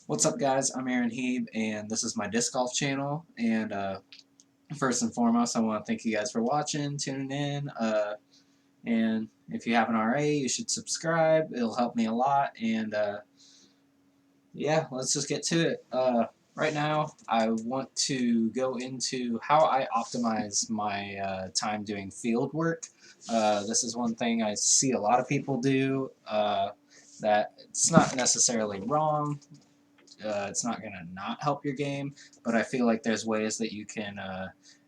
What's up, guys? I'm Aaron Heeb, and this is my disc golf channel. And first and foremost, I want to thank you guys for watching, tuning in. And if you haven't already, you should subscribe. It'll help me a lot. And yeah, let's just get to it. Right now, I want to go into how I optimize my time doing field work. This is one thing I see a lot of people do. That it's not necessarily wrong. It's not going to not help your game, but I feel like there's ways that you can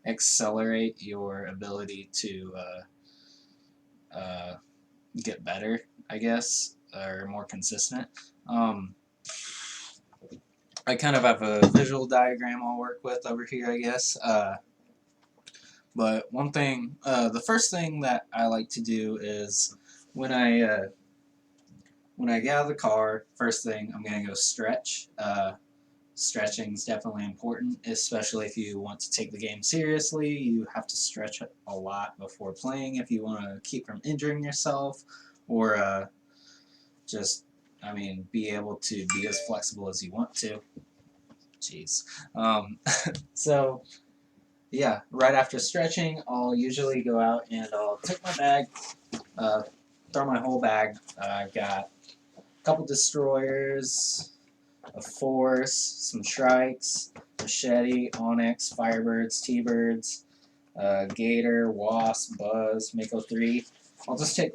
accelerate your ability to get better, I guess, or more consistent. Um, I kind of have a visual diagram I'll work with over here, I guess. But one thing, the first thing that I like to do is when I get out of the car, first thing I'm gonna go stretch. Stretching is definitely important, especially if you want to take the game seriously. You have to stretch a lot before playing if you want to keep from injuring yourself, or just, I mean, be able to be as flexible as you want to. Jeez. So, yeah, right after stretching, I'll usually go out and I'll take my bag, uh, throw my whole bag. I've got a couple destroyers, a force, some shrikes, machete, onyx, firebirds, t-birds, gator, wasp, buzz, mako 3. I'll just take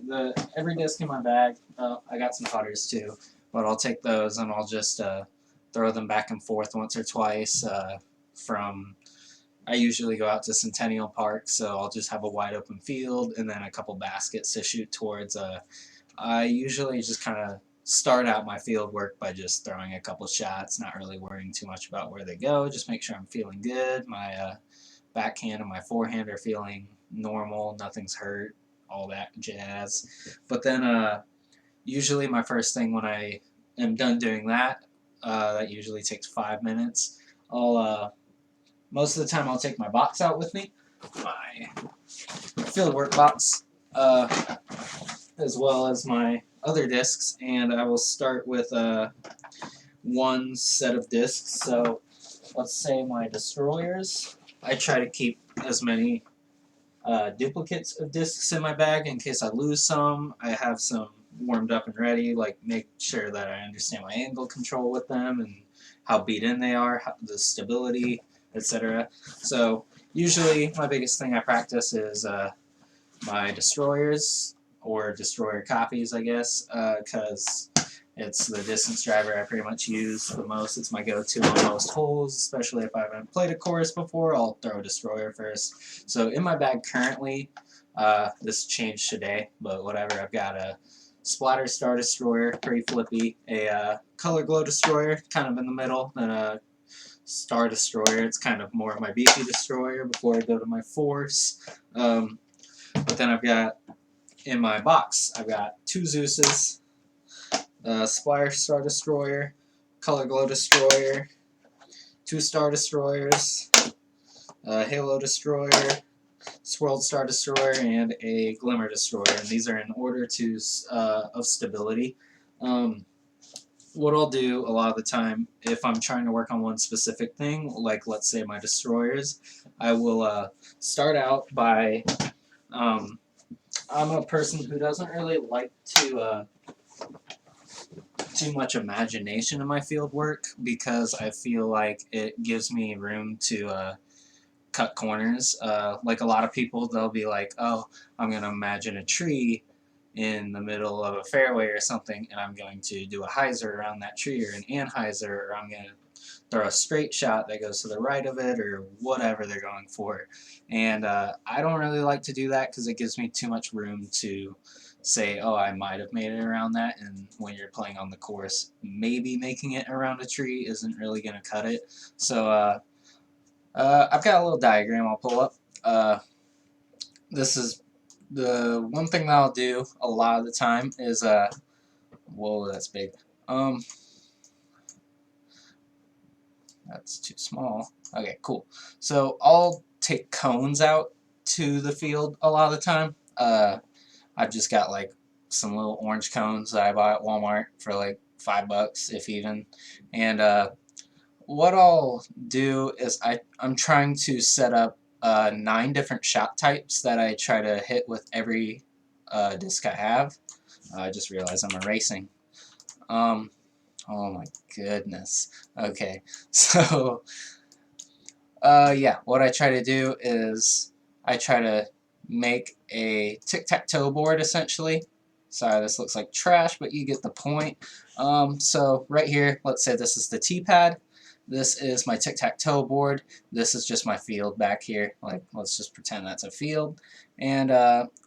every disc in my bag. I got some putters too, but I'll take those and I'll just throw them back and forth once or twice. From I usually go out to Centennial Park, so I'll just have a wide open field and then a couple baskets to shoot towards. I usually just kind of start out my field work by just throwing a couple shots, not really worrying too much about where they go. Just make sure I'm feeling good. My backhand and my forehand are feeling normal. Nothing's hurt. All that jazz. But then usually my first thing when I am done doing that, that usually takes 5 minutes. I'll most of the time I'll take my box out with me, my field work box. As well as my other discs, and I will start with one set of discs. So let's say my destroyers. I try to keep as many duplicates of discs in my bag in case I lose some. I have some warmed up and ready, like make sure that I understand my angle control with them and how beat in they are, the stability, etc. So usually my biggest thing I practice is my destroyers or destroyer copies, I guess, because it's the distance driver I pretty much use the most. It's my go-to on most holes, especially if I haven't played a course before. I'll throw a destroyer first. So in my bag currently, this changed today, but whatever. I've got a Splatter Star Destroyer, pretty flippy, a Color Glow Destroyer, kind of in the middle, then a Star Destroyer. It's kind of more of my beefy destroyer before I go to my force. But then I've got, in my box, I've got two Zeuses, Splatter Star Destroyer, Color Glow Destroyer, two Star Destroyers, Halo Destroyer, Swirled Star Destroyer, and a Glimmer Destroyer. And these are in order of stability. What I'll do a lot of the time, if I'm trying to work on one specific thing, like let's say my destroyers, I will start out by I'm a person who doesn't really like to too much imagination in my field work because I feel like it gives me room to cut corners. Like a lot of people, they'll be like, "Oh, I'm gonna imagine a tree in the middle of a fairway or something, and I'm going to do a hyzer around that tree or an anhyzer, or I'm gonna throw a straight shot that goes to the right of it, or whatever they're going for." And I don't really like to do that because it gives me too much room to say, oh, I might have made it around that, and when you're playing on the course, maybe making it around a tree isn't really going to cut it. So I've got a little diagram I'll pull up. This is the one thing that I'll do a lot of the time is, whoa, that's big. That's too small. Okay, cool. So I'll take cones out to the field a lot of the time. I've just got like some little orange cones that I bought at Walmart for like $5 if even. And what I'll do is I'm trying to set up 9 different shot types that I try to hit with every disc I have. I just realized I'm erasing. Oh my goodness. Okay, so yeah, what I try to do is I try to make a tic-tac-toe board essentially. Sorry, this looks like trash, but you get the point. So right here, let's say this is the T-pad. This is my tic-tac-toe board. This is just my field back here. Like, let's just pretend that's a field. And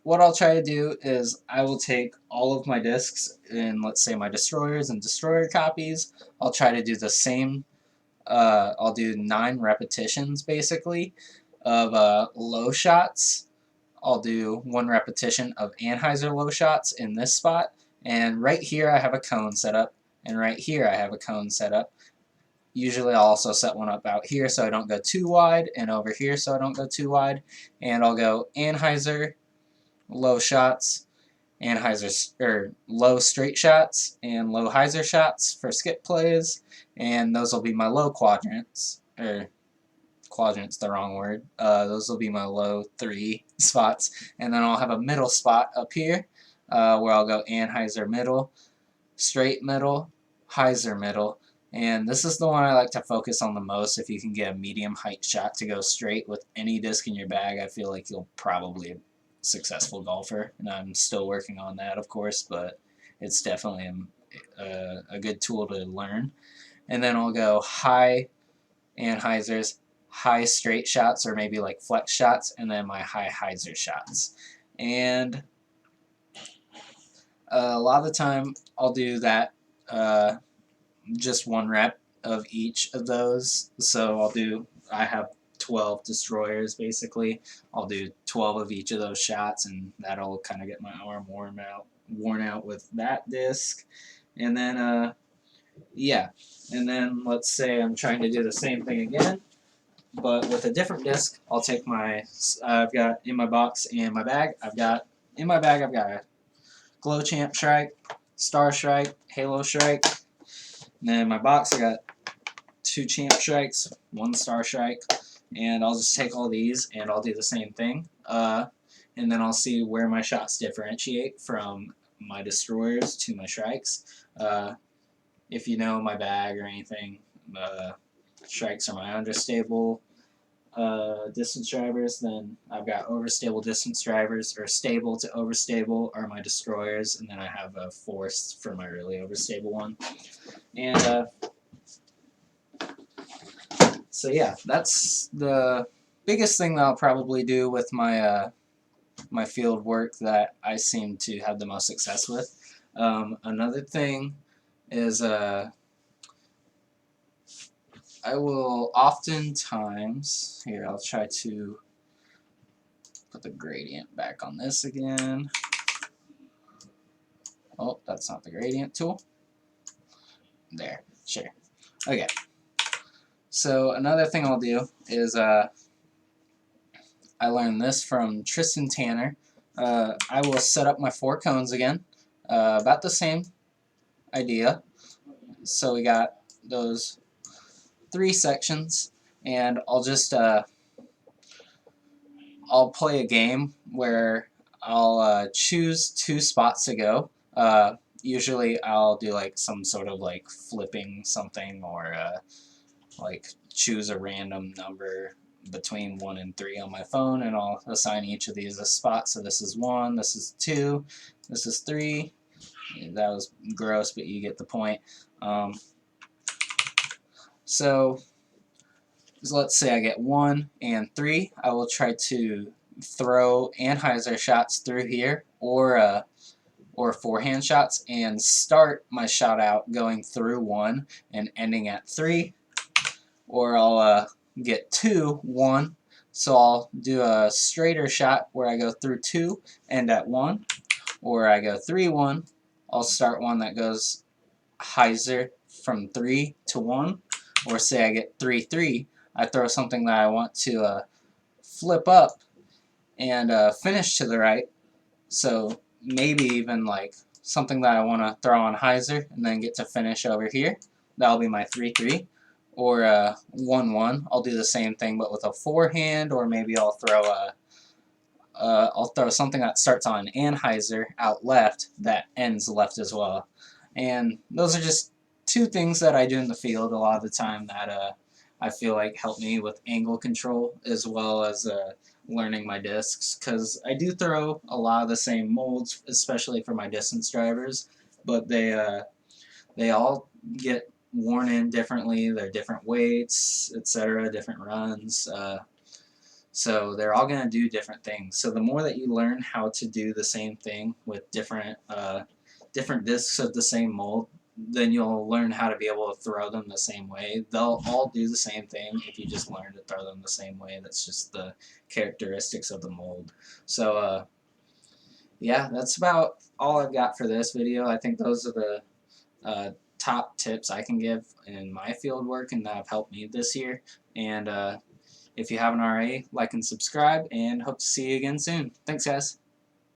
what I'll try to do is I will take all of my discs in, let's say, my destroyers and destroyer copies. I'll try to do the same. I'll do 9 repetitions basically of low shots. I'll do 1 repetition of Anheuser low shots in this spot, and right here I have a cone set up, and right here I have a cone set up. Usually I'll also set one up out here so I don't go too wide, and over here so I don't go too wide, and I'll go Anheuser low shots, Anheuser or low straight shots, and low hyzer shots for skip plays, and those will be my low quadrants, or quadrant's the wrong word. Those will be my low 3 spots, and then I'll have a middle spot up here where I'll go Anheuser middle, straight middle, hyzer middle, and this is the one I like to focus on the most. If you can get a medium height shot to go straight with any disc in your bag, I feel like you'll probably be a successful golfer, and I'm still working on that, of course, but it's definitely a good tool to learn. And then I'll go high Anheisers, high straight shots, or maybe like flex shots, and then my high hyzer shots. And a lot of the time I'll do that just 1 rep of each of those. So I have 12 destroyers basically. I'll do 12 of each of those shots, and that'll kind of get my arm worn out with that disc. And then yeah, and then let's say I'm trying to do the same thing again, but with a different disc. I'll take I've got in my box and my bag, I've got a Glow Champ Shrike, Star Shrike, Halo Shrike. And then in my box I got 2 Champ Shrikes, 1 Star Shrike, and I'll just take all these and I'll do the same thing. And then I'll see where my shots differentiate from my destroyers to my Shrikes. If you know my bag or anything, Shrikes are my understable distance drivers. Then I've got overstable distance drivers, or stable to overstable are my destroyers, and then I have a forced for my really overstable one. And so yeah, that's the biggest thing that I'll probably do with my my field work that I seem to have the most success with. Another thing is I will oftentimes, here I'll try to put the gradient back on this again. Oh, that's not the gradient tool. There, sure. Okay. So another thing I'll do is I learned this from Tristan Tanner. I will set up my 4 cones again, about the same idea. So we got those 3 sections, and I'll just I'll play a game where I'll choose 2 spots to go. Usually I'll do like some sort of like flipping something, or like choose a random number between 1 and 3 on my phone, and I'll assign each of these a spot. So this is 1, this is 2, this is 3. That was gross, but you get the point. So let's say I get 1 and 3. I will try to throw Anheuser shots through here, or forehand shots, and start my shot out going through 1 and ending at 3. Or I'll get 2, 1, so I'll do a straighter shot where I go through 2, end at 1. Or I go 3, 1, I'll start one that goes hyzer from 3 to 1. Or say I get 3, 3, I throw something that I want to flip up and finish to the right. So maybe even like something that I want to throw on hyzer and then get to finish over here. That'll be my 3-3. Or 1-1. I'll do the same thing but with a forehand, or maybe I'll throw something that starts on anhyzer out left that ends left as well. And those are just two things that I do in the field a lot of the time that I feel like help me with angle control as well as learning my discs, because I do throw a lot of the same molds, especially for my distance drivers, but they all get worn in differently. They're different weights, etc., different runs. So they're all going to do different things. So the more that you learn how to do the same thing with different discs of the same mold, then you'll learn how to be able to throw them the same way. They'll all do the same thing if you just learn to throw them the same way. That's just the characteristics of the mold. So yeah, that's about all I've got for this video. I think those are the top tips I can give in my field work and that have helped me this year. And if you haven't already, like and subscribe, and hope to see you again soon. Thanks, guys.